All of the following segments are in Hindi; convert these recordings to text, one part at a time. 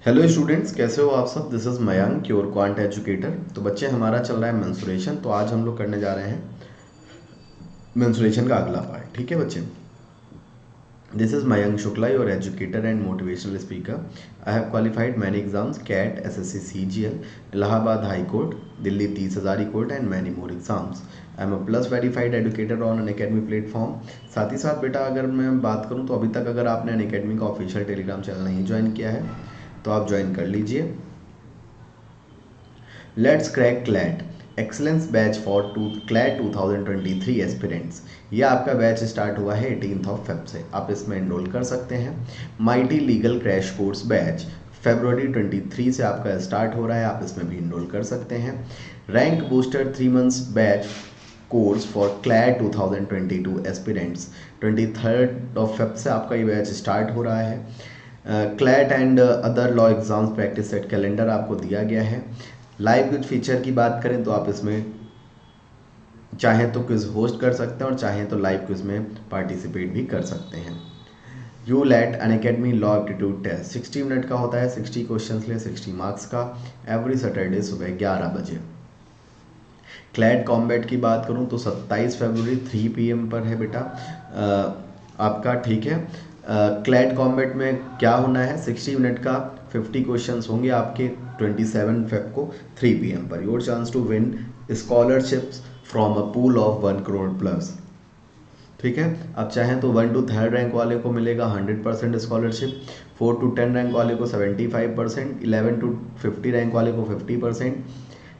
हेलो स्टूडेंट्स, कैसे हो आप सब। This is Mayank, your quant educator. तो बच्चे, हमारा चल रहा है मेंसुरेशन। तो आज हम लोग करने जा रहे हैं मेंसुरेशन का अगला पार्ट। ठीक है बच्चे। This is Mayank Shukla, your educator and motivational speaker. I have qualified many exams, CAT, SSC, CGL, Allahabad high court, Delhi 30,000 court and many more exams. I am a plus verified educator on Unacademy platform. साथ ही साथ बेटा, अगर मैं बात करूं तो अभी तक अगर आपने अन अकेडमी का ऑफिशियल टेलीग्राम चैनल नहीं ज्वाइन किया है तो आप ज्वाइन कर लीजिए। Let's crack CLAT excellence batch for CLAT 2023 aspirants. ये आपका बैच स्टार्ट हुआ है 18 फेब से। आप इसमें इनरोल कर सकते हैं। Mighty legal crash course batch फरवरी 23 से आपका स्टार्ट हो रहा है। आप इसमें भी इनरोल कर सकते हैं। Rank booster 3 months batch course for CLAT 2022 aspirants 23 Feb से आपका ये बैच स्टार्ट हो रहा है। CLAT and other law exams practice set calendar आपको दिया गया है। लाइव क्विज फीचर की बात करें तो आप इसमें चाहें तो क्विज होस्ट कर सकते हैं और चाहें तो लाइव क्विज में पार्टिसिपेट भी कर सकते हैं। U LAT Unacademy law aptitude test 60 minute का होता है, 60 क्वेश्चन ले 60 मार्क्स का, एवरी सैटरडे सुबह 11 बजे। क्लैट कॉम्बैट की बात करूं तो 27 फरवरी 3 PM पर है बेटा आपका। ठीक है। क्लैट कॉम्बैट में क्या होना है, 60 मिनट का 50 क्वेश्चंस होंगे आपके 27 फेब को 3 PM पर। Your chance to win scholarships from a pool of 1 crore plus. ठीक है। अब चाहें तो 1 to 3rd रैंक वाले को मिलेगा 100% स्कॉलरशिप, 4 to 10 रैंक वाले को 75%, 11 to 50 रैंक वाले को 50%,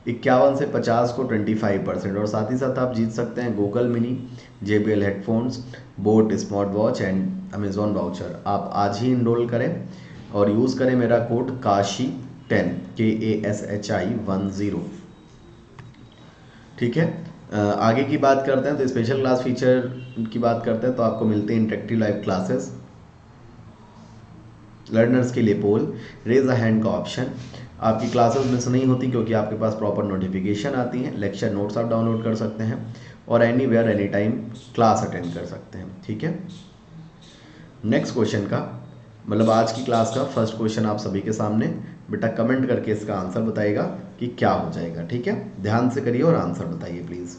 51 से 50 को 25%। और साथ ही साथ आप जीत सकते हैं Google mini, JBL headphones, boat smart watch and Amazon voucher. आप आज ही इनरोल करें और यूज़ करें मेरा कोड KASHI10 KASHI10। ठीक है। आगे की बात करते हैं तो स्पेशल क्लास फीचर की बात करते हैं तो आपको मिलते हैं इंटरेक्टिव लाइव क्लासेस, लर्नर्स के लिए पोल, रेज अ हैंड का ऑप्शन। आपकी क्लासेस मिस नहीं होती क्योंकि आपके पास प्रॉपर नोटिफिकेशन आती हैं। लेक्चर नोट्स आप डाउनलोड कर सकते हैं और anywhere any time class attend कर सकते हैं। ठीक है। नेक्स्ट क्वेश्चन का मतलब आज की क्लास का फर्स्ट क्वेश्चन आप सभी के सामने। बेटा कमेंट करके इसका आंसर बताइएगा कि क्या हो जाएगा। ठीक है, ध्यान से करिए और आंसर बताइए प्लीज़।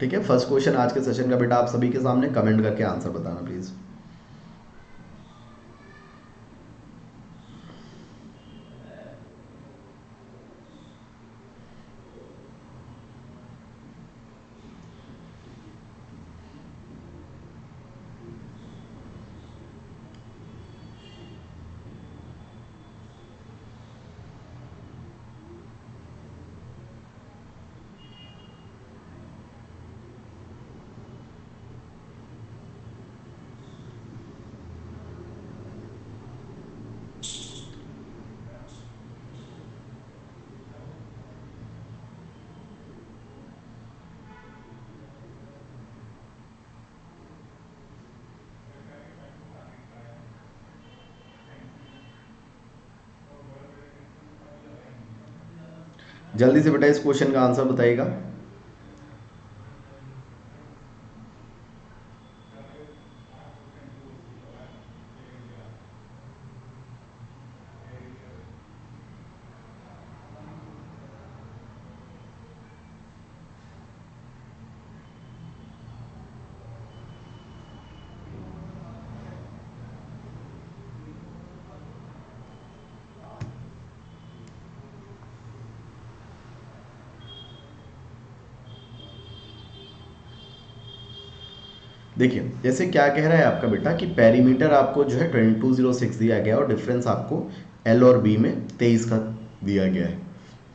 ठीक है, फर्स्ट क्वेश्चन आज के सेशन का बेटा आप सभी के सामने, कमेंट करके आंसर बताना प्लीज़। जल्दी से बेटा इस क्वेश्चन का आंसर बताइएगा। देखिए, जैसे क्या कह रहा है आपका बेटा कि पेरीमीटर आपको जो है 2206 दिया गया और डिफरेंस आपको L और B में 23 का दिया गया है।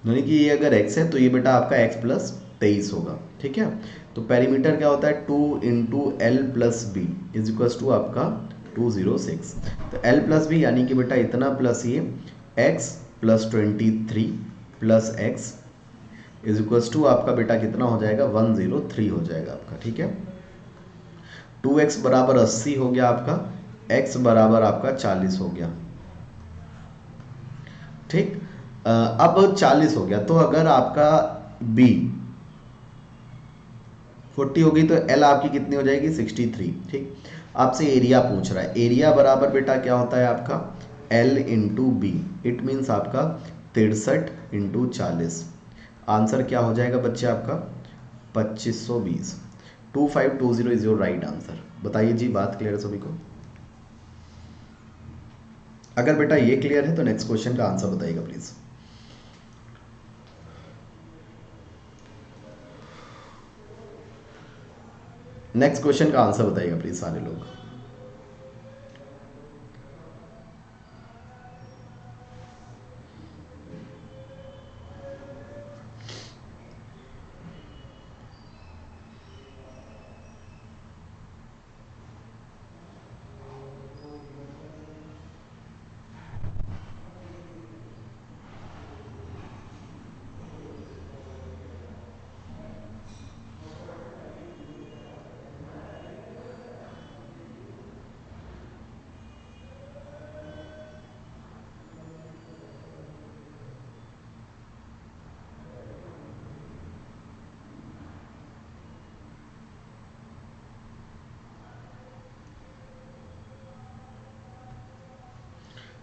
यानी कि ये अगर x है तो ये बेटा आपका x प्लस 23 होगा। ठीक है। तो पेरीमीटर क्या होता है 2 into L plus b is equals to आपका 206। तो L प्लस बी यानी कि बेटा इतना प्लस ये x plus 23 plus x is equals to आपका बेटा कितना हो जाएगा 103 हो जाएगा आपका। ठीक है। 2x बराबर 80 हो गया आपका, x बराबर आपका 40 हो गया। ठीक। अब 40 हो गया तो अगर आपका b 40 होगी तो एल आपकी कितनी हो जाएगी 63। ठीक, आपसे एरिया पूछ रहा है, एरिया बराबर बेटा क्या होता है आपका L into b, it means आपका 63 इंटू 40। आंसर क्या हो जाएगा बच्चे आपका 2520। 2520 इज योर राइट आंसर। बताइए जी, बात क्लियर है सभी को? अगर बेटा ये क्लियर है तो नेक्स्ट क्वेश्चन का आंसर बताइएगा प्लीज। नेक्स्ट क्वेश्चन का आंसर बताइएगा प्लीज सारे लोग।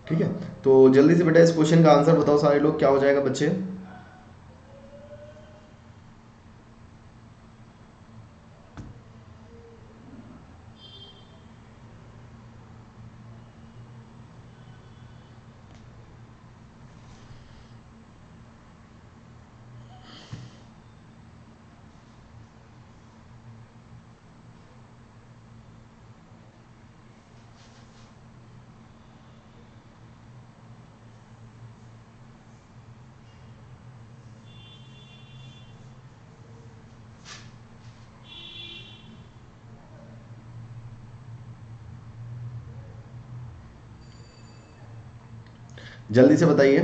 ठीक है, तो जल्दी से बेटा इस क्वेश्चन का आंसर बताओ सारे लोग, क्या हो जाएगा बच्चे? जल्दी से बताइए।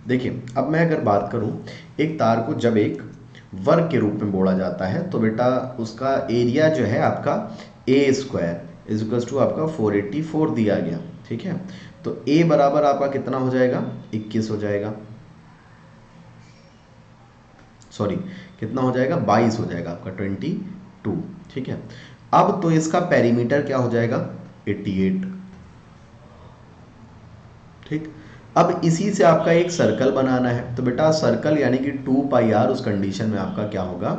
देखिए, अब मैं अगर बात करूं, एक तार को जब एक वर्ग के रूप में बोला जाता है तो बेटा उसका एरिया जो है आपका ए स्क्वायर इज टू आपका 484 दिया गया। ठीक है, तो ए बराबर आपका कितना हो जाएगा 21 हो जाएगा, सॉरी कितना हो जाएगा 22 हो जाएगा आपका 22। ठीक है, अब तो इसका पेरीमीटर क्या हो जाएगा 88। ठीक, अब इसी से आपका एक सर्कल बनाना है, तो बेटा सर्कल यानी कि 2 पाई आर उस कंडीशन में आपका क्या होगा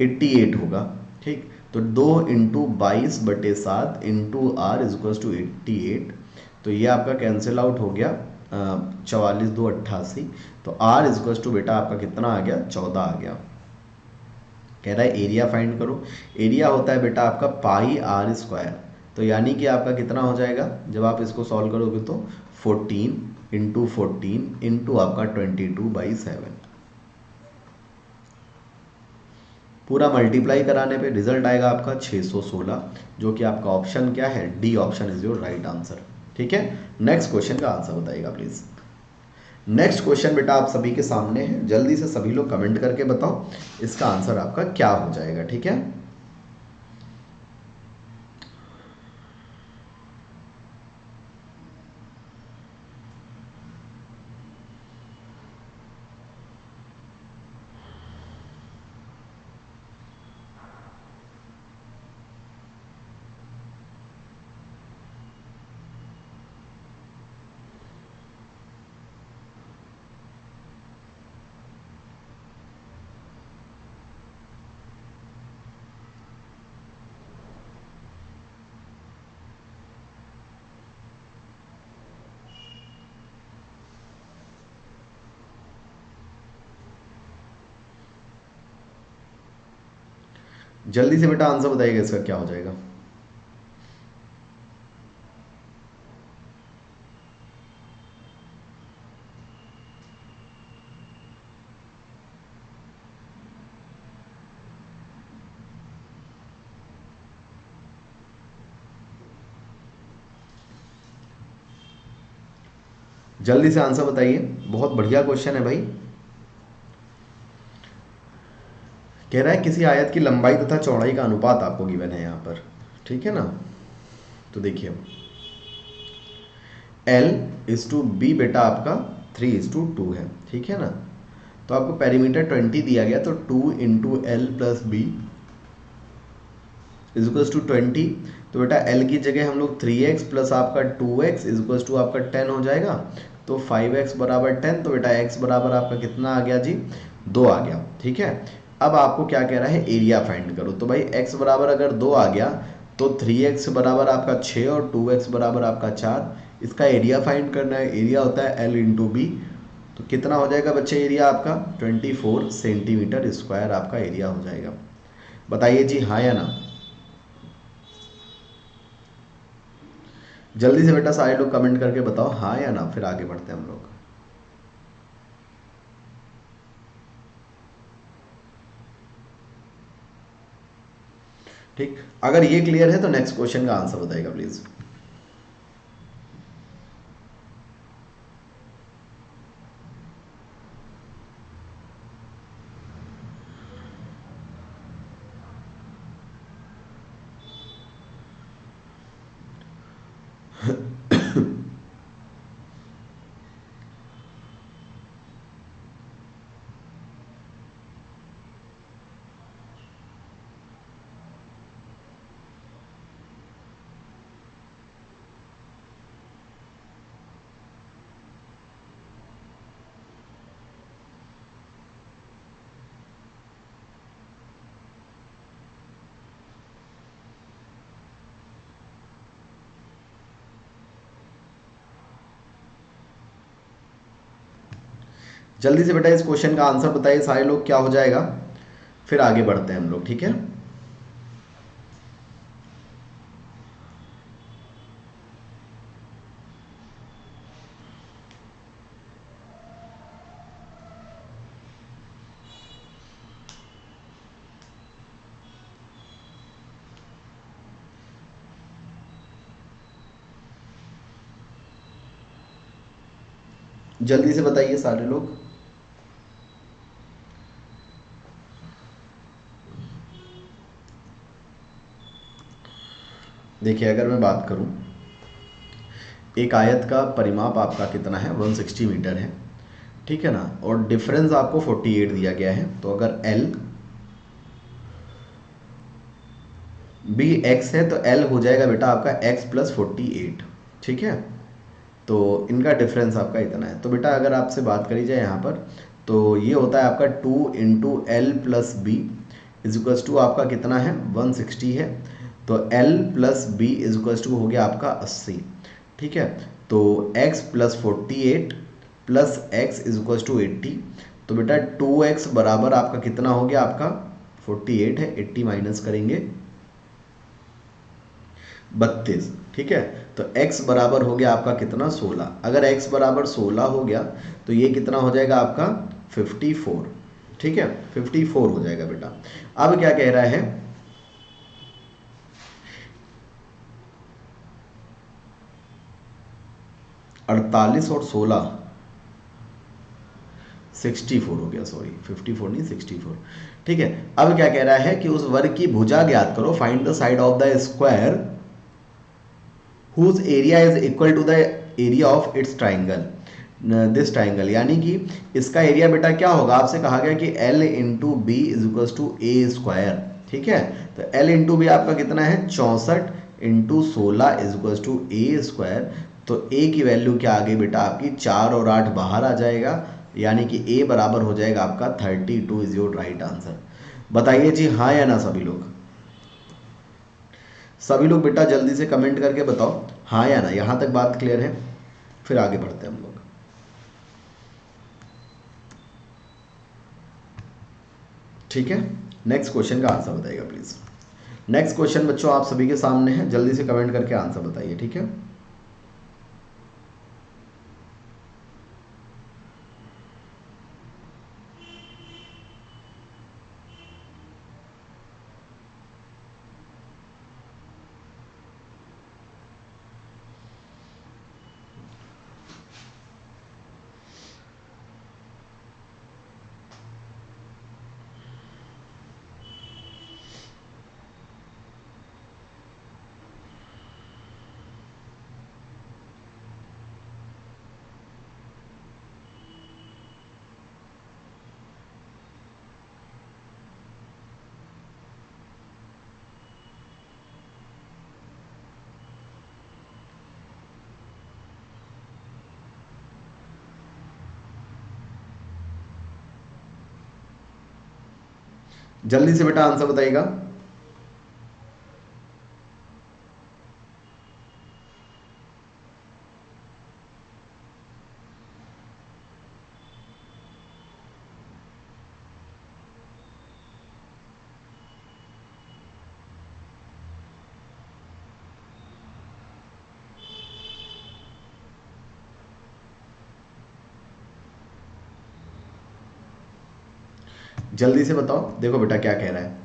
88 होगा। ठीक, तो 2 into 22/7 into r is to 88, तो ये आपका कैंसिल आउट हो गया 44 2 88, तो आर इज टू बेटा आपका कितना आ गया 14 आ गया। कह रहा है एरिया फाइंड करो, एरिया होता है बेटा आपका पाई आर स्क्वायर, तो यानी कि आपका कितना हो जाएगा जब आप इसको सॉल्व करोगे तो 14 इंटू 14 इंटू आपका 22/7, पूरा मल्टीप्लाई कराने पे रिजल्ट आएगा आपका 616, जो कि आपका ऑप्शन क्या है D option is your right answer. ठीक है, नेक्स्ट क्वेश्चन का आंसर बताइएगा प्लीज। नेक्स्ट क्वेश्चन बेटा आप सभी के सामने है, जल्दी से सभी लोग कमेंट करके बताओ इसका आंसर आपका क्या हो जाएगा। ठीक है, जल्दी से बेटा आंसर बताइएगा इसका क्या हो जाएगा। जल्दी से आंसर बताइए, बहुत बढ़िया क्वेश्चन है भाई। कह रहा है किसी आयत की लंबाई तथा चौड़ाई का अनुपात आपको गिवन है यहाँ पर, ठीक है ना। तो देखिए L इज टू बी बेटा आपका 3:2 है, ठीक है ना। तो आपको पेरीमीटर 20 दिया गया, तो 2 into L plus b is equals to 20। तो बेटा L की जगह हम लोग 3x प्लस आपका 2x इज इक्वल्स टू आपका 10 हो जाएगा। तो 5x बराबर 10, तो बेटा x बराबर आपका कितना आ गया जी, 2 आ गया, ठीक है। अब आपको क्या कह रहा है, एरिया फाइंड करो। तो भाई x बराबर अगर 2 आ गया तो 3x बराबर आपका 6 और 2x बराबर आपका 4। इसका एरिया फाइंड करना है, एरिया होता है L इंटू बी। तो कितना हो जाएगा बच्चे एरिया आपका, 24 सेंटीमीटर स्क्वायर आपका एरिया हो जाएगा। बताइए जी हाँ या ना। जल्दी से बेटा सारे लोग कमेंट करके बताओ हाँ या ना, फिर आगे बढ़ते हैं हम लोग। ठीक, अगर ये क्लियर है तो नेक्स्ट क्वेश्चन का आंसर बताइएगा प्लीज। जल्दी से बेटा इस क्वेश्चन का आंसर बताइए सारे लोग, क्या हो जाएगा, फिर आगे बढ़ते हैं हम लोग, ठीक है। जल्दी से बताइए सारे लोग। देखिए अगर मैं बात करूं, एक आयत का परिमाप आपका कितना है, 160 मीटर है, ठीक है ना। और डिफरेंस आपको 48 दिया गया है। तो अगर L बी x है तो L हो जाएगा बेटा आपका x प्लस 48, ठीक है। तो इनका डिफरेंस आपका इतना है। तो बेटा अगर आपसे बात करी जाए यहाँ पर, तो ये होता है आपका 2 into L plus b is equals to आपका कितना है, 160 है। तो L plus b is equals to हो गया आपका 80, ठीक है। तो x plus 48 plus x is equals to 80। तो बेटा 2x बराबर आपका कितना हो गया, आपका 48 है, 80 माइनस करेंगे 32, ठीक है। तो x बराबर हो गया आपका कितना, 16। अगर x बराबर 16 हो गया तो ये कितना हो जाएगा आपका 54, ठीक है, 54 हो जाएगा बेटा। अब क्या कह रहा है, 48 और 16, 64 हो गया, सॉरी 54 नहीं 64, ठीक है। अब क्या कह रहा है कि उस वर्ग की भुजा ज्ञात करो, find the side of the square whose area is equal to the area of its triangle, this triangle. यानी कि इसका एरिया बेटा क्या होगा, आपसे कहा गया कि L into b is equal to a square, ठीक है। तो L इंटू बी आपका कितना है, 64 into 16 is equal to a square. तो a की वैल्यू क्या आ गई बेटा आपकी, 4 और 8 बाहर आ जाएगा, यानी कि a बराबर हो जाएगा आपका 32 इज योर राइट आंसर। बताइए जी हाँ या ना सभी लोग। सभी लोग बेटा जल्दी से कमेंट करके बताओ हाँ या ना, यहाँ तक बात क्लियर है, फिर आगे बढ़ते हैं हम लोग। ठीक है, नेक्स्ट क्वेश्चन का आंसर बताइएगा प्लीज। नेक्स्ट क्वेश्चन बच्चों आप सभी के सामने है, जल्दी से कमेंट करके आंसर बताइए, ठीक है। जल्दी से बेटा आंसर बताइएगा। जल्दी से बताओ। देखो बेटा क्या कह रहा है,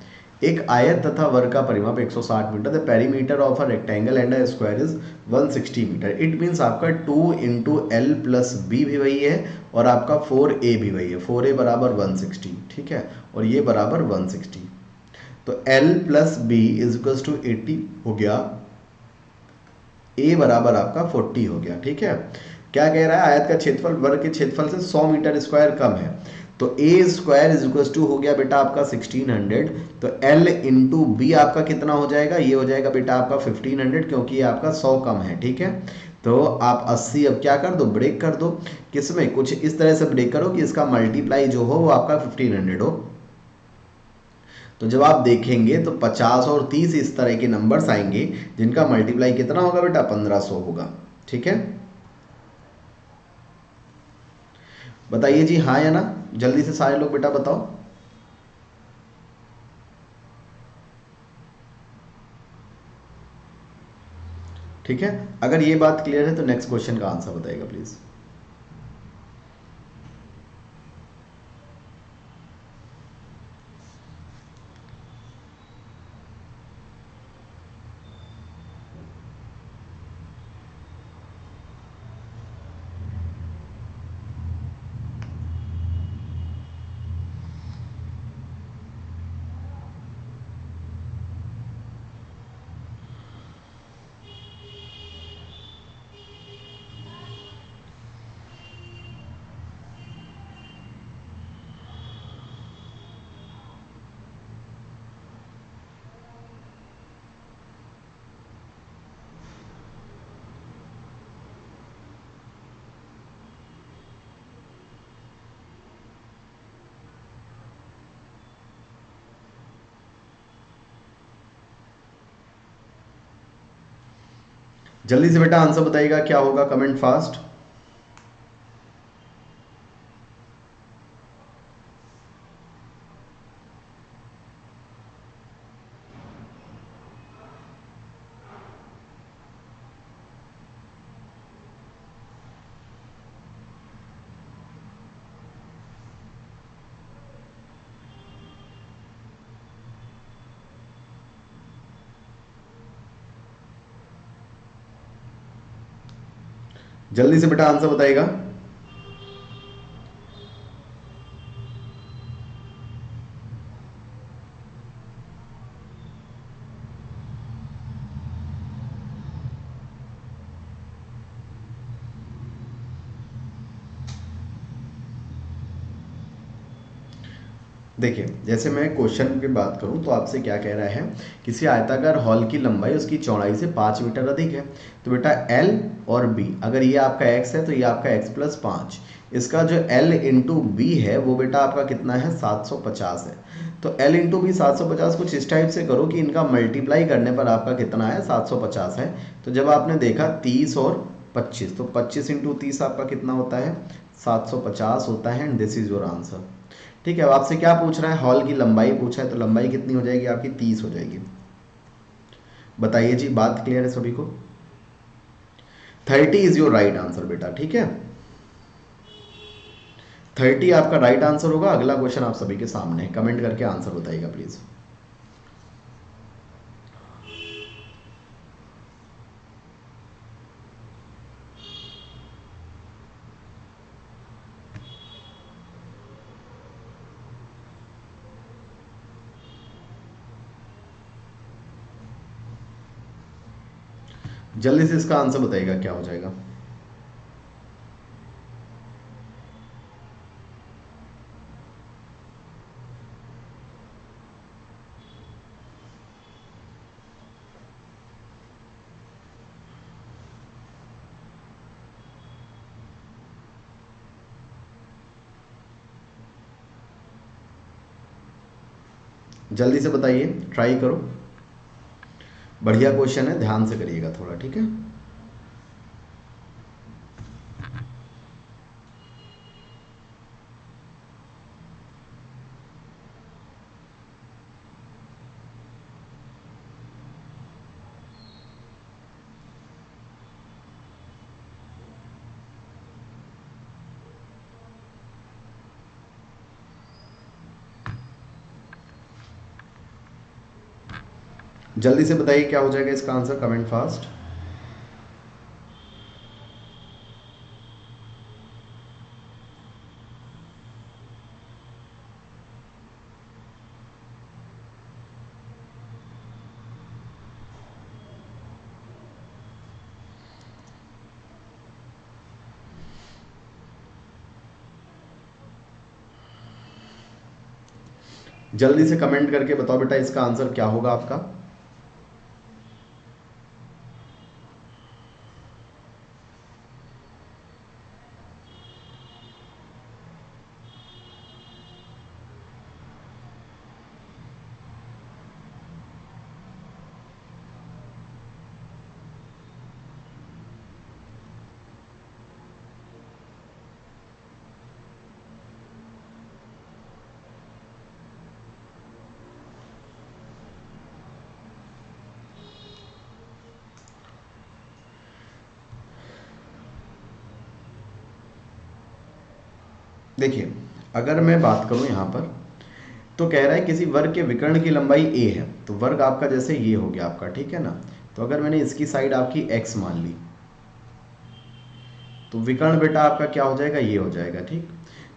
एक आयत तथा वर्ग का परिमाप 160 metre, the perimeter of a rectangle and a square is 160 metre. It means आपका 2 इंटू एल प्लस बी भी वही है और आपका 4a भी वही है। 4a बराबर 160, ठीक है, और ये बराबर 160। तो l plus b is equal to 80 हो गया, a बराबर आपका 40 हो गया, ठीक है। क्या कह रहा है, आयत का क्षेत्रफल वर्ग के क्षेत्रफल से 100 मीटर स्क्वायर कम है, तो ए स्क्वायर इज इक्वल टू हो गया बेटा आपका 1600। तो एल इंटू बी आपका कितना हो जाएगा, ये हो जाएगा बेटा आपका 1500, क्योंकि ये आपका 100 कम है, ठीक है। तो आप 80 अब क्या कर दो, ब्रेक कर दो। किसमें, कुछ इस तरह से ब्रेक करो कि इसका मल्टीप्लाई जो हो वो आपका 1500 हो। तो जब आप देखेंगे तो 50 और 30 इस तरह के नंबर्स आएंगे जिनका मल्टीप्लाई कितना होगा बेटा, 1500 होगा, ठीक है। बताइए जी हाँ या ना, जल्दी से सारे लोग बेटा बताओ। ठीक है, अगर ये बात क्लियर है तो नेक्स्ट क्वेश्चन का आंसर बताइएगा प्लीज। जल्दी से बेटा आंसर बताइएगा क्या होगा, कमेंट फास्ट। जल्दी से बेटा आंसर बताइएगा। देखिए, जैसे मैं क्वेश्चन की बात करूं तो आपसे क्या कह रहा है, किसी आयताकार हॉल की लंबाई उसकी चौड़ाई से 5 मीटर अधिक है। तो बेटा L और B, अगर ये आपका x है तो ये आपका x प्लस 5, इसका जो L इंटू बी है वो बेटा आपका कितना है, 750 है। तो L इंटू बी 750 कुछ इस टाइप से करो कि इनका मल्टीप्लाई करने पर आपका कितना है, 750 है। तो जब आपने देखा 30 और 25, तो 25 इंटू 30 आपका कितना होता है, 750 होता है, and this is your answer. ठीक है, अब आपसे क्या पूछ रहा है, हॉल की लंबाई पूछा है, तो लंबाई कितनी हो जाएगी आपकी, 30 हो जाएगी। बताइए जी, बात क्लियर है सभी को। 30 इज योर राइट आंसर बेटा, ठीक है। 30 आपका राइट आंसर होगा। अगला क्वेश्चन आप सभी के सामने है, कमेंट करके आंसर बताइएगा प्लीज। जल्दी से इसका आंसर बताइएगा क्या हो जाएगा। जल्दी से बताइए, ट्राई करो, बढ़िया क्वेश्चन है, ध्यान से करिएगा थोड़ा, ठीक है। जल्दी से बताइए क्या हो जाएगा इसका आंसर, कमेंट फास्ट। जल्दी से कमेंट करके बताओ बेटा इसका आंसर क्या होगा आपका। देखिए, अगर मैं बात करूं यहाँ पर, तो कह रहा है किसी वर्ग के विकर्ण की लंबाई a है, तो वर्ग आपका जैसे ये हो गया आपका, ठीक है ना। तो अगर मैंने इसकी साइड आपकी x मान ली, तो विकर्ण बेटा आपका क्या हो जाएगा, ये हो जाएगा, ठीक।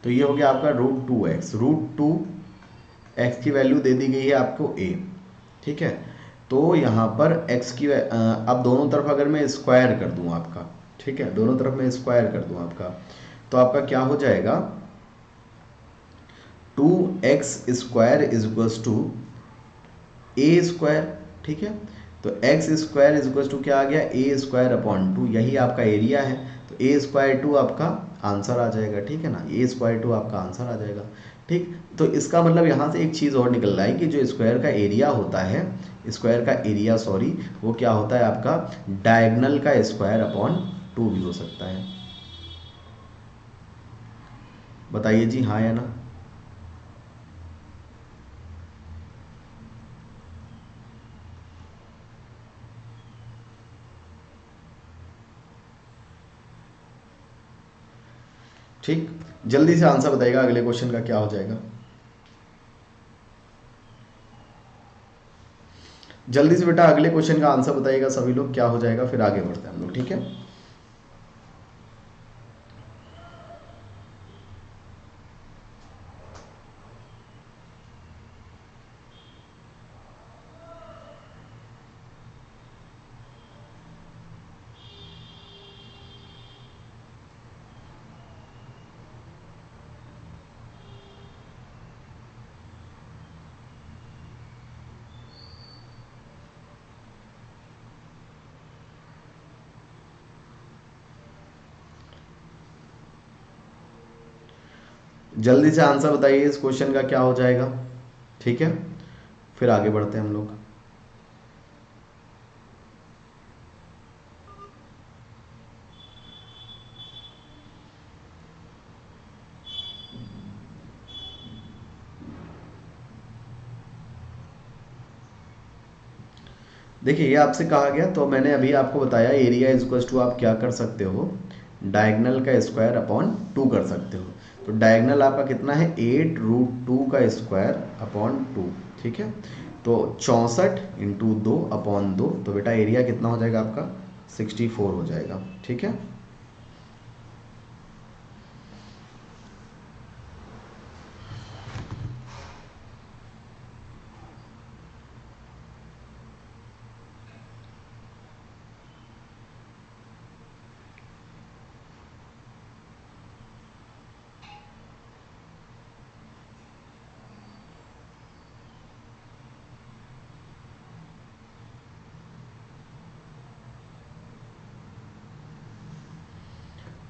तो ये हो गया आपका √2x, √2x की वैल्यू दे दी गई है आपको a, ठीक है। तो यहाँ पर x की अब दोनों तरफ अगर मैं स्क्वायर कर दूं आपका, ठीक है, दोनों तरफ मैं स्क्वायर कर दूं आपका, तो आपका क्या हो जाएगा, 2x² is equals to a², ठीक है। तो x² इज इक्वल्स टू क्या आ गया, a²/2, यही आपका एरिया है। तो a²2 आपका आंसर आ जाएगा, ठीक है ना, a²2 आपका आंसर आ जाएगा, ठीक। तो इसका मतलब यहाँ से एक चीज़ और निकल रहा है कि जो स्क्वायर का एरिया होता है, स्क्वायर का एरिया सॉरी, वो क्या होता है आपका डायगनल का स्क्वायर/2 भी हो सकता है। बताइए जी, हाँ या ना। ठीक, जल्दी से आंसर बताइएगा अगले क्वेश्चन का क्या हो जाएगा। जल्दी से बेटा अगले क्वेश्चन का आंसर बताइएगा सभी लोग, क्या हो जाएगा, फिर आगे बढ़ते हैं हम लोग, ठीक है। जल्दी से आंसर बताइए इस क्वेश्चन का क्या हो जाएगा, ठीक है, फिर आगे बढ़ते हैं हम लोग। देखिए ये आपसे कहा गया, तो मैंने अभी आपको बताया एरिया इज इक्वल टू आप क्या कर सकते हो, डायगनल का स्क्वायर/2 कर सकते हो। तो डायगनल आपका कितना है, 8√2 का स्क्वायर/2, ठीक है। तो 64 × 2/2, तो बेटा एरिया कितना हो जाएगा आपका 64 हो जाएगा, ठीक है।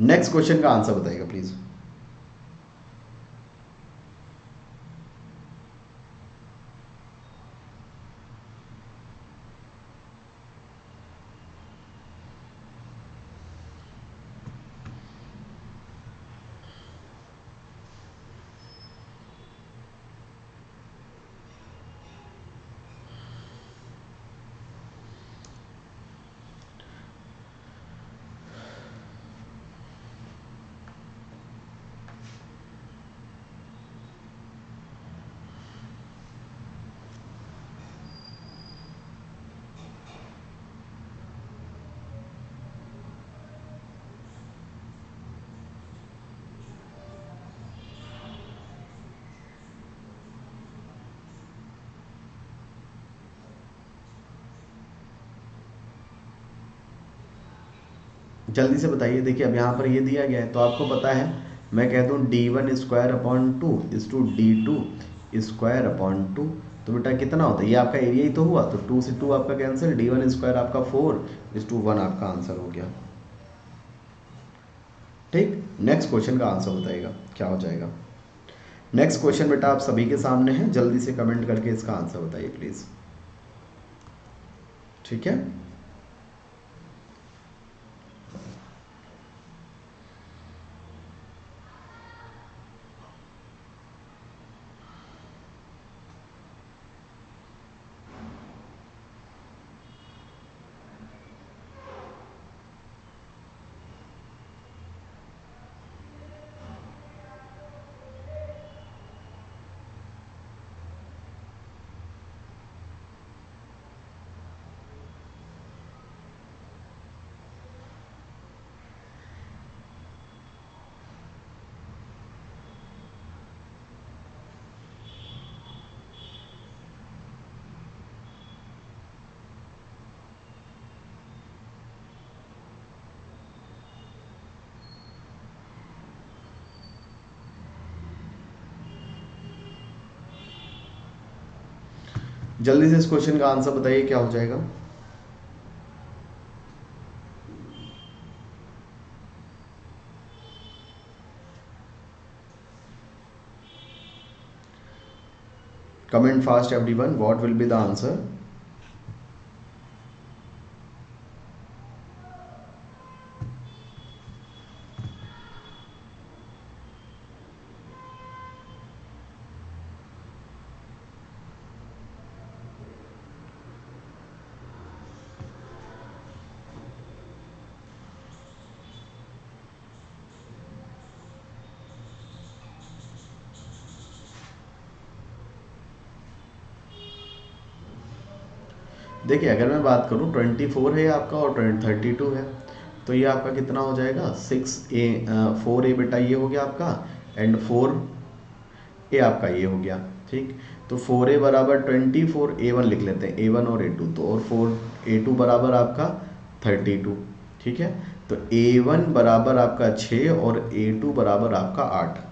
नेक्स्ट क्वेश्चन का आंसर बताइएगा प्लीज। जल्दी से बताइए। देखिए अब यहाँ पर ये दिया गया है तो आपको पता है, मैं कह दूँ d1 square upon two is to d2 square upon two, तो बेटा कितना होता है, ये आपका एरिया ही तो हुआ, तो 2 से 2 आपका कैंसिल, d1 स्क्वायर आपका 4 इज टू 1 आपका आंसर हो गया। ठीक, नेक्स्ट क्वेश्चन का आंसर बताइएगा क्या हो जाएगा। नेक्स्ट क्वेश्चन बेटा आप सभी के सामने है, जल्दी से कमेंट करके इसका आंसर बताइए प्लीज। ठीक है, जल्दी से इस क्वेश्चन का आंसर बताइए क्या हो जाएगा। Comment fast everyone, what will be the answer. देखिए अगर मैं बात करूँ 24 है आपका और 32 है, तो ये आपका कितना हो जाएगा 6a, 4a बेटा ये हो गया आपका, एंड 4a आपका ये हो गया। ठीक, तो 4a बराबर 24, a1 लिख लेते हैं, a1 और a2, तो और 4a2 बराबर आपका 32। ठीक है, तो a1 बराबर आपका 6 और a2 बराबर आपका 8।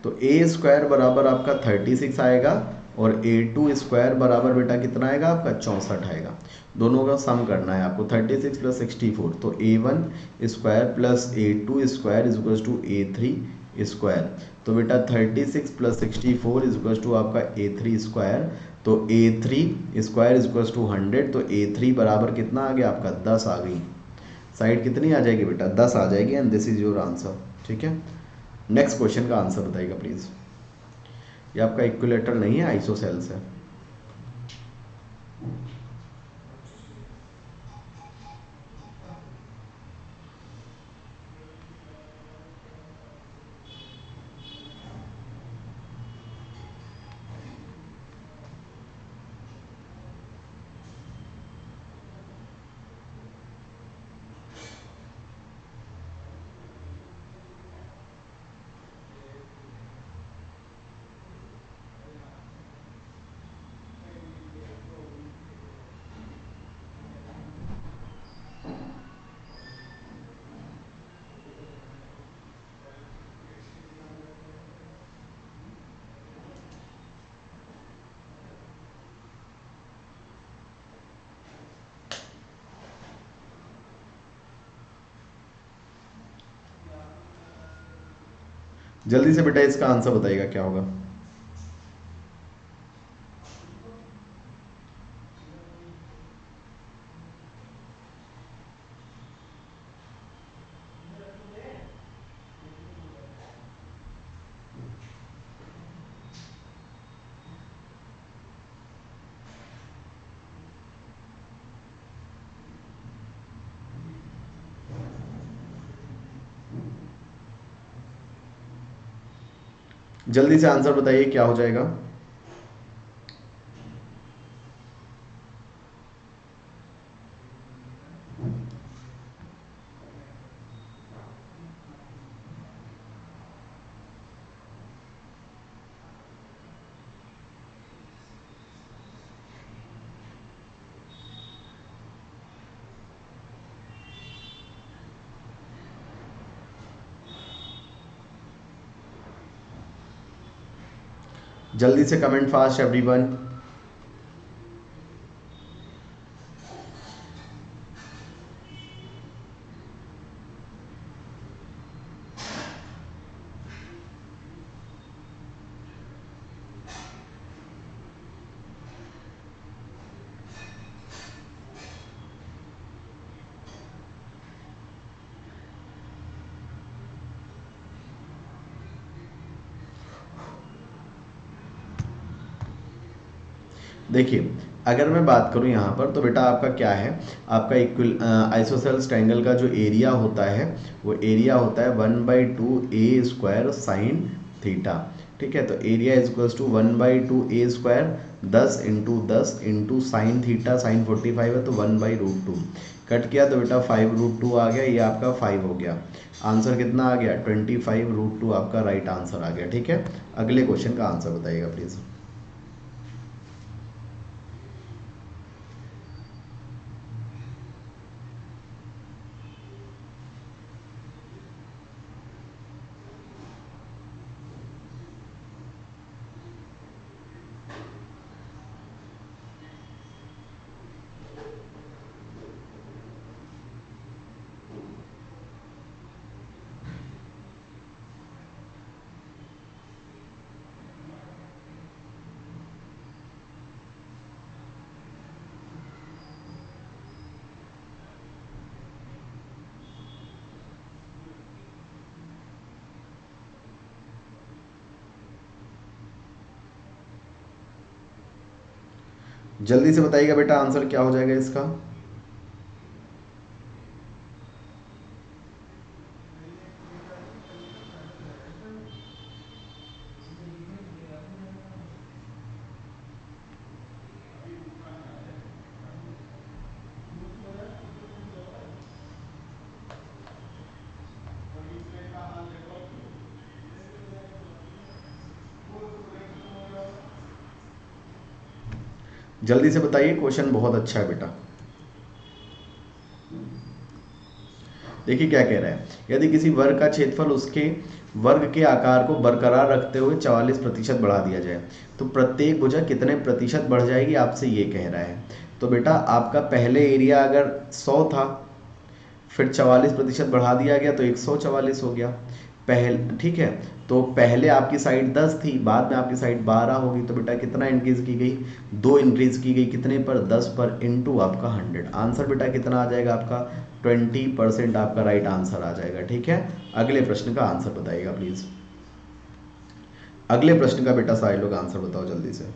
तो ए स्क्वायर बराबर आपका 36 आएगा और a2 स्क्वायर बराबर बेटा कितना आएगा आपका 64 आएगा। दोनों का सम करना है आपको, 36 प्लस 64, तो a1 square plus a2 square is equal to a3 square. तो बेटा 36 प्लस 64 इज इक्वल टू आपका a3 स्क्वायर, तो a3 square is equal to 100, तो a3 बराबर कितना आ गया आपका 10 आ गई। साइड कितनी आ जाएगी बेटा 10 आ जाएगी, and this is your answer. ठीक है, नेक्स्ट क्वेश्चन का आंसर बताइएगा प्लीज। ये आपका इक्विलेटर नहीं है, आइसोसेल्स है। जल्दी से बेटा इसका आंसर बताइएगा क्या होगा। जल्दी से आंसर बताइए क्या हो जाएगा। जल्दी से कमेंट फास्ट एवरीवन। देखिए, अगर मैं बात करूं यहाँ पर तो बेटा आपका क्या है, आपका इक्वल आइसोसेल्स ट्रायंगल का जो एरिया होता है वो एरिया होता है 1/2 a² साइन थीटा। ठीक है, तो area is equals to 1/2 a², 10 × 10 × sine theta, sine 45 है तो 1/√2 कट किया तो बेटा 5√2 आ गया, ये आपका 5 हो गया। आंसर कितना आ गया, 25√2 आपका राइट आंसर आ गया। ठीक है, अगले क्वेश्चन का आंसर बताइएगा प्लीज़। जल्दी से बताइएगा बेटा आंसर क्या हो जाएगा इसका। जल्दी से बताइए, क्वेश्चन बहुत अच्छा है बेटा। देखिए क्या कह रहा है, यदि किसी वर्ग का क्षेत्रफल उसके वर्ग के आकार को बरकरार रखते हुए 44% बढ़ा दिया जाए तो प्रत्येक भुजा कितने प्रतिशत बढ़ जाएगी, आपसे ये कह रहा है। तो बेटा आपका पहले एरिया अगर 100 था, फिर 44% बढ़ा दिया गया तो 144 हो गया। ठीक है, तो पहले आपकी साइड 10 थी, बाद में आपकी साइड 12 होगी, तो बेटा कितना इंक्रीज की गई, 2 इंक्रीज की गई, कितने पर, 10 पर, इनटू आपका 100। आंसर बेटा कितना आ जाएगा आपका, 20% आपका राइट आंसर आ जाएगा। ठीक है, अगले प्रश्न का आंसर बताइएगा प्लीज। अगले प्रश्न का बेटा सारे लोग आंसर बताओ जल्दी से।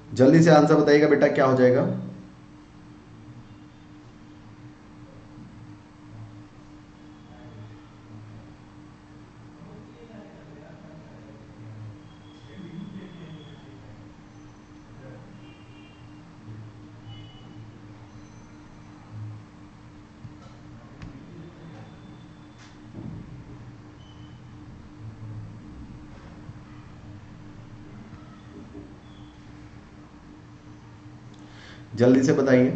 जल्दी से आंसर बताइएगा बेटा क्या हो जाएगा। जल्दी से बताइए।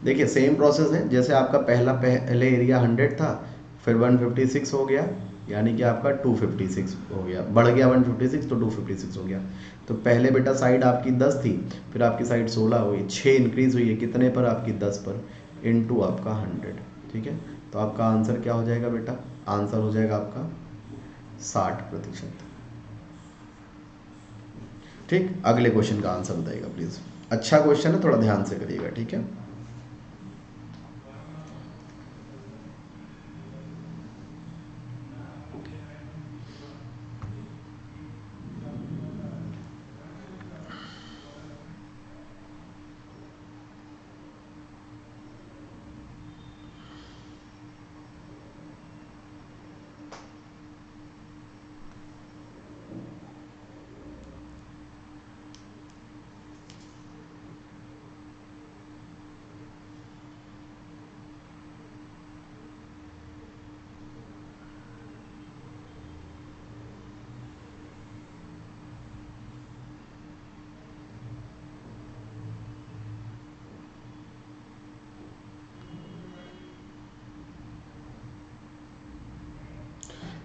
देखिए सेम प्रोसेस है, जैसे आपका पहले एरिया 100 था, फिर 156 हो गया, यानी कि आपका 256 हो गया, बढ़ गया 156 तो 256 हो गया। तो पहले बेटा साइड आपकी 10 थी, फिर आपकी साइड 16 हुई, 6 इंक्रीज हुई है, कितने पर, आपकी 10 पर, इनटू आपका 100। ठीक है, तो आपका आंसर क्या हो जाएगा बेटा, आंसर हो जाएगा आपका 60%। ठीक, अगले क्वेश्चन का आंसर बताइएगा प्लीज़। अच्छा क्वेश्चन है, थोड़ा ध्यान से करिएगा। ठीक है,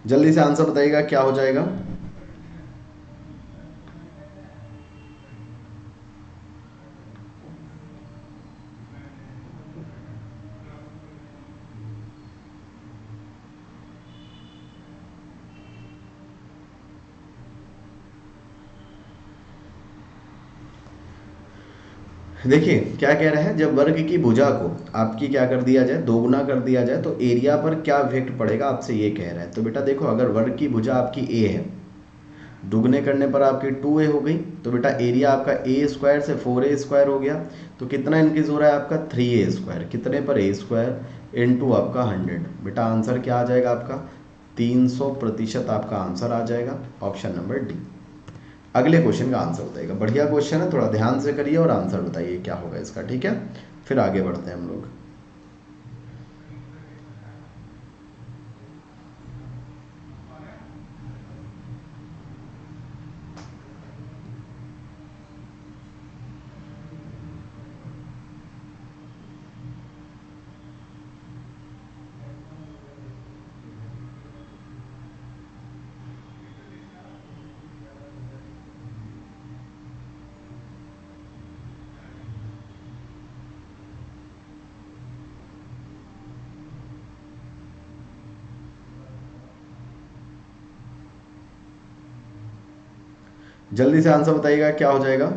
जल्दी से आंसर बताइएगा क्या हो जाएगा। देखिए क्या कह रहा है, जब वर्ग की भुजा को आपकी क्या कर दिया जाए, दोगुना कर दिया जाए, तो एरिया पर क्या इफेक्ट पड़ेगा, आपसे ये कह रहा है। तो बेटा देखो, अगर वर्ग की भुजा आपकी ए है, दुगने करने पर आपकी 2a हो गई, तो बेटा एरिया आपका ए स्क्वायर से 4a स्क्वायर हो गया। तो कितना इंक्रीज हो रहा है आपका 3a स्क्वायर, कितने पर a स्क्वायर इंटू आपका 100। बेटा आंसर क्या आ जाएगा आपका 300% आपका आंसर आ जाएगा, ऑप्शन नंबर डी। अगले क्वेश्चन का आंसर बताइएगा, बढ़िया क्वेश्चन है, थोड़ा ध्यान से करिए और आंसर बताइए क्या होगा इसका, ठीक है। फिर आगे बढ़ते हैं हम लोग। जल्दी से आंसर बताइएगा क्या हो जाएगा।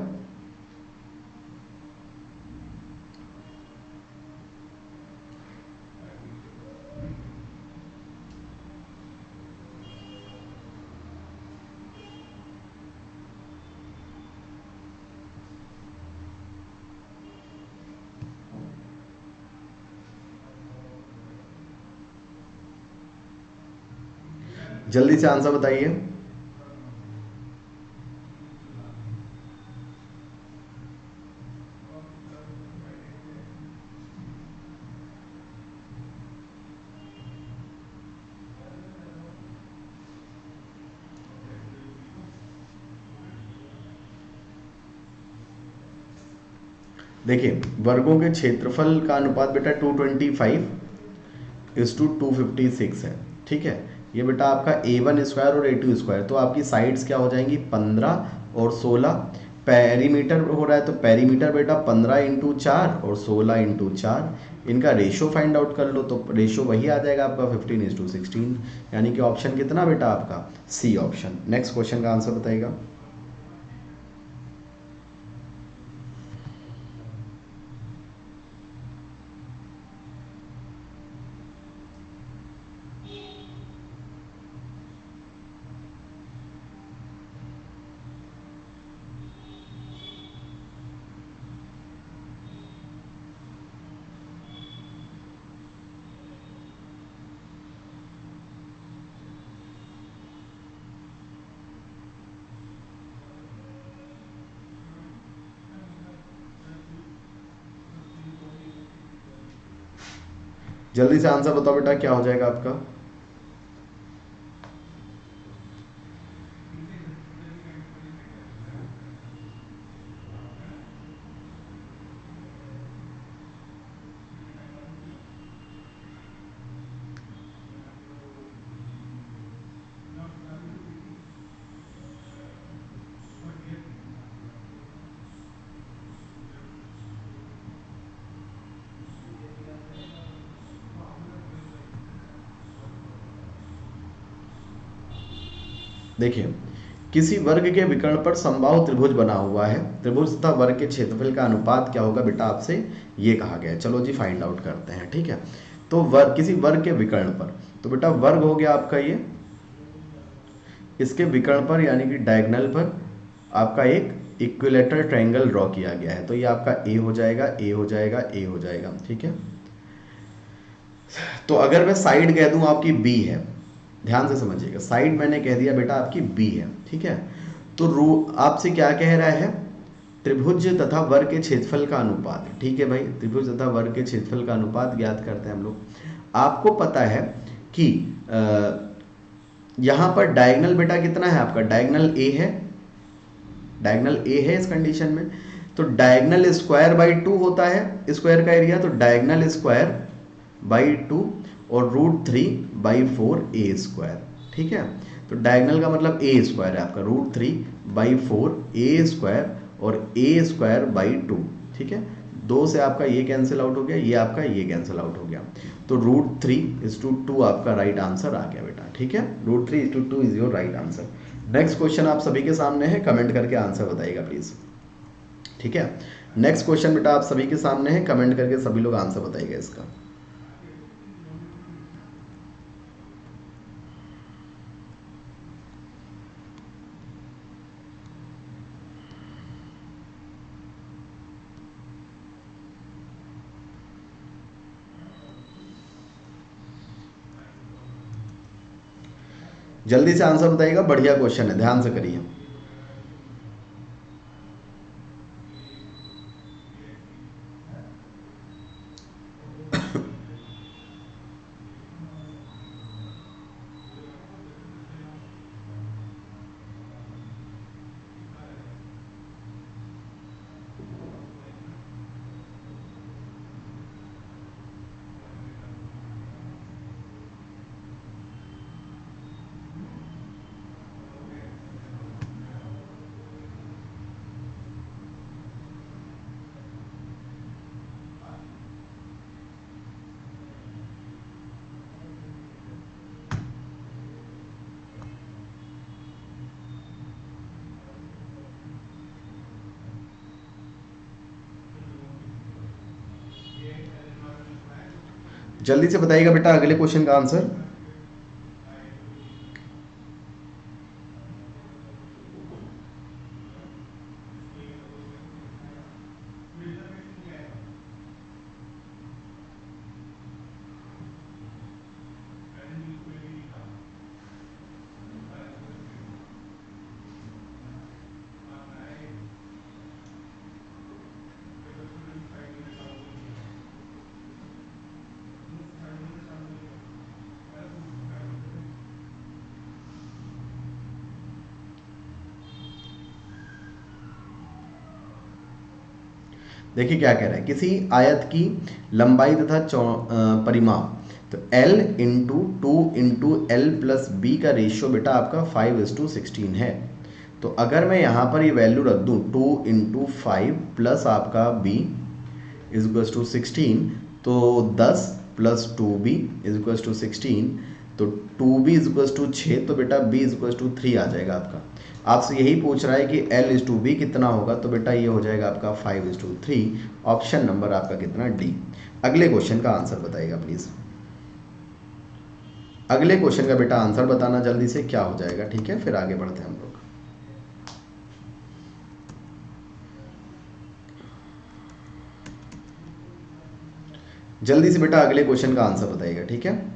जल्दी से आंसर बताइए। देखिए वर्गों के क्षेत्रफल का अनुपात बेटा 225:256 है, ठीक है। ये बेटा आपका a1 स्क्वायर और a2 स्क्वायर, तो आपकी साइड्स क्या हो जाएंगी 15 और 16। पेरीमीटर हो रहा है, तो पेरीमीटर बेटा 15 × 4 और 16 × 4। इनका रेशो फाइंड आउट कर लो, तो रेशो वही आ जाएगा आपका 15:16, यानी कि ऑप्शन कितना बेटा आपका सी ऑप्शन। नेक्स्ट क्वेश्चन का आंसर बताइएगा। जल्दी से आंसर बताओ बेटा क्या हो जाएगा आपका। देखिए किसी वर्ग के विकर्ण पर समबाहु त्रिभुज बना हुआ है, त्रिभुज तथा वर्ग के क्षेत्रफल का अनुपात क्या होगा बेटा, आपसे ये कहा गया है। चलो जी फाइंड आउट करते हैं, ठीक है। तो वर्ग, किसी वर्ग के विकर्ण पर, तो बेटा वर्ग हो गया आपका ये, इसके विकर्ण पर यानी कि डायगोनल पर आपका एक इक्विलेटरल ट्रायंगल ड्रॉ किया गया है। तो ये आपका ए हो जाएगा, ए हो जाएगा, ए हो जाएगा, ठीक है। तो अगर मैं साइड कह दूं आपकी बी है, ध्यान से समझिएगा, साइड मैंने कह दिया बेटा आपकी बी है, ठीक है। तो रू आपसे क्या कह रहा है, त्रिभुज तथा वर्ग के क्षेत्रफल का अनुपात, ठीक है भाई, त्रिभुज तथा वर्ग के क्षेत्रफल का अनुपात ज्ञात करते हैं हम लोग। आपको पता है कि यहां पर डायगोनल बेटा कितना है आपका, डायगोनल ए है, डायगोनल ए है इस कंडीशन में। तो डायगोनल स्क्वायर बाई 2 होता है स्क्वायर का एरिया, तो डायगोनल स्क्वायर बाई 2 और √3/4 a स्क्वायर, ठीक है। तो डायगनल का मतलब ए स्क्वायर है आपका, √3/4 ए स्क्वायर और ए स्क्वायर बाई 2, ठीक है। 2 से आपका ये कैंसिल आउट हो गया, ये आपका ये कैंसिल आउट हो गया, तो √3/2 आपका राइट आंसर आ गया बेटा, ठीक है। √3/2 is your right answer. Next question आप सभी के सामने है, कमेंट करके आंसर बताइएगा प्लीज, ठीक है। नेक्स्ट क्वेश्चन बेटा आप सभी के सामने है, कमेंट करके सभी लोग आंसर बताइएगा इसका। जल्दी से आंसर बताइएगा, बढ़िया क्वेश्चन है, ध्यान से करिए। जल्दी से बताइएगा बेटा अगले क्वेश्चन का आंसर। देखिए क्या कह रहा है, किसी आयत की लंबाई तथा परिमाप, तो L इंटू 2 × L + B का रेशियो बेटा आपका 5:16 है। तो अगर मैं यहाँ पर ये वैल्यू रख दूँ 2 × 5 प्लस आपका B = 16, तो 10 + 2B = 16, तो 2B = 6, तो बेटा B = 3 आ जाएगा आपका। आपसे यही पूछ रहा है कि L/B कितना होगा, तो बेटा ये हो जाएगा आपका 5:3। ऑप्शन नंबर आपका कितना, डी। अगले क्वेश्चन का आंसर बताइएगा प्लीज। अगले क्वेश्चन का बेटा आंसर बताना जल्दी से, क्या हो जाएगा, ठीक है, फिर आगे बढ़ते हैं हम लोग। जल्दी से बेटा अगले क्वेश्चन का आंसर बताइएगा, ठीक है।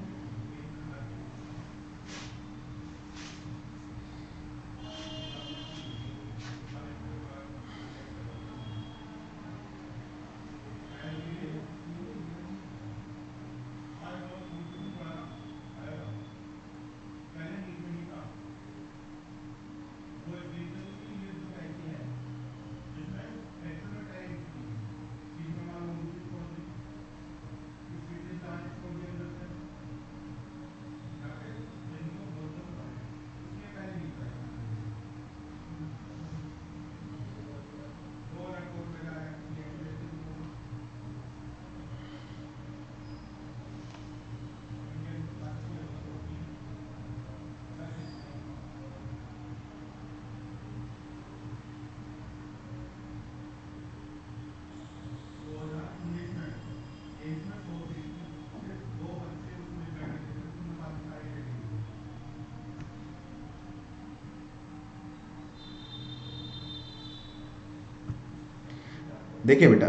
देखिए बेटा,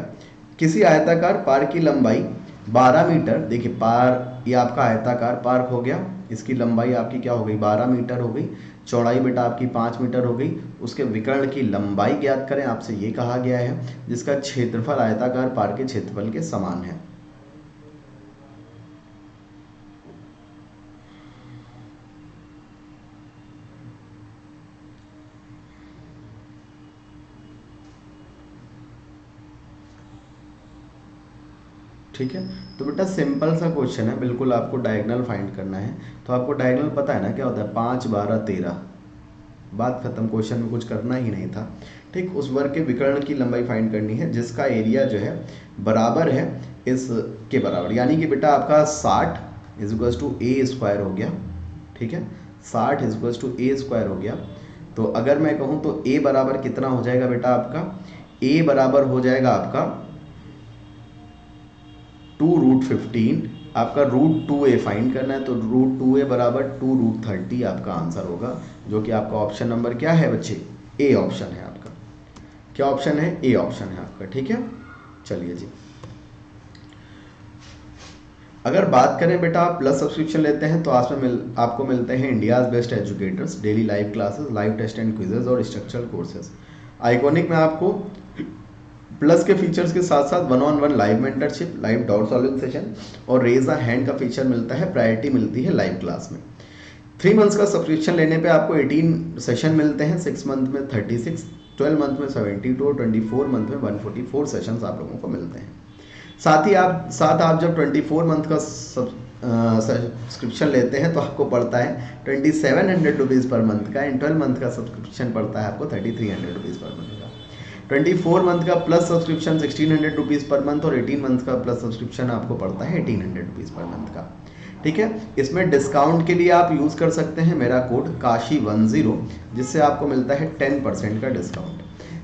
किसी आयताकार पार्क की लंबाई 12 मीटर, देखिए पार ये आपका आयताकार पार्क हो गया, इसकी लंबाई आपकी क्या हो गई, 12 मीटर हो गई, चौड़ाई बेटा आपकी 5 मीटर हो गई। उसके विकर्ण की लंबाई ज्ञात करें, आपसे ये कहा गया है, जिसका क्षेत्रफल आयताकार पार्क के क्षेत्रफल के समान है। ठीक है। तो बेटा सिंपल सा क्वेश्चन है, बिल्कुल आपको डायगोनल फाइंड करना है। तो आपको डायगोनल पता है ना क्या होता है, 5 12 13, बात खत्म, क्वेश्चन में कुछ करना ही नहीं था। ठीक, उस वर्ग के विकर्ण की लंबाई फाइंड करनी है जिसका एरिया जो है बराबर है इस के बराबर, यानी कि बेटा आपका 60 is equals to a square हो गया। ठीक है, 60 is equals to a square हो गया। तो अगर मैं कहूँ तो ए बराबर कितना हो जाएगा बेटा आपका, ए बराबर हो जाएगा आपका 2√15। आपका √2a फाइंड करना है, तो √2a बराबर 2√30 आपका आंसर होगा, जो कि आपका ऑप्शन नंबर क्या है बच्चे, ए ऑप्शन है आपका। क्या ऑप्शन है, ए ऑप्शन है आपका। ठीक है, चलिए जी। अगर बात करें बेटा आप प्लस सब्सक्रिप्शन लेते हैं तो आपको मिलते हैं India's best educators, daily live classes, live test and quizzes और स्ट्रक्चरल कोर्सेज। आइकॉनिक में आपको प्लस के फीचर्स के साथ साथ 1-on-1 live mentorship, live doubt solving session और रेज अ हैंड का फीचर मिलता है। प्रायोरिटी मिलती है लाइव क्लास में। 3 मंथ्स का सब्सक्रिप्शन लेने पे आपको 18 सेशन मिलते हैं, 6 मंथ में 36, 12 मंथ में 72, 24 मंथ में 144 सेशंस आप लोगों को मिलते हैं। साथ आप जब 24 मंथ का सब्सक्रिप्शन लेते हैं तो आपको पड़ता है 2700 रुपीज़ पर मंथ का, एंड 12 मंथ का सब्सक्रिप्शन पड़ता है आपको 3300 रुपीज़ पर मंथ का। 24 मंथ का plus subscription 1600 rupees per month और 18 मंथ का प्लस सब्सक्रिप्शन आपको पड़ता है 1800 रुपीज़ पर मंथ का। ठीक है, इसमें डिस्काउंट के लिए आप यूज़ कर सकते हैं मेरा कोड काशी10, जिससे आपको मिलता है 10% का डिस्काउंट।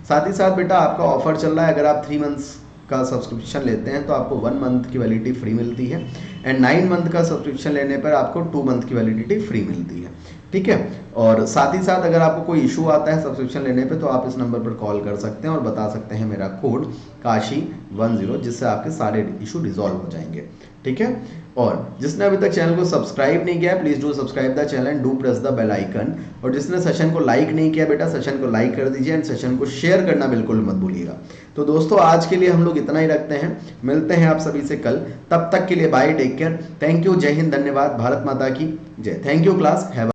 साथ ही साथ बेटा आपका ऑफर चल रहा है, अगर आप 3 मंथ्स का सब्सक्रिप्शन लेते हैं तो आपको 1 मंथ की वैलिडिटी फ्री मिलती है, एंड 9 मंथ का सब्सक्रिप्शन लेने पर आपको 2 मंथ की वैलिडिटी फ्री मिलती है। ठीक है, और साथ ही साथ अगर आपको कोई इशू आता है सब्सक्रिप्शन लेने पे तो आप इस नंबर पर कॉल कर सकते हैं और बता सकते हैं मेरा कोड काशी10, जिससे आपके सारे इशू रिजॉल्व हो जाएंगे। ठीक है, और जिसने अभी तक चैनल को सब्सक्राइब नहीं किया है please do subscribe the channel and do press the bell icon, और जिसने सेशन को लाइक नहीं किया बेटा सेशन को लाइक कर दीजिए एंड सेशन को शेयर करना बिल्कुल मत भूलिएगा। तो दोस्तों आज के लिए हम लोग इतना ही रखते हैं, मिलते हैं आप सभी से कल, तब तक के लिए bye, take care, thank you, जय हिंद, धन्यवाद, भारत माता की जय। Thank you class, have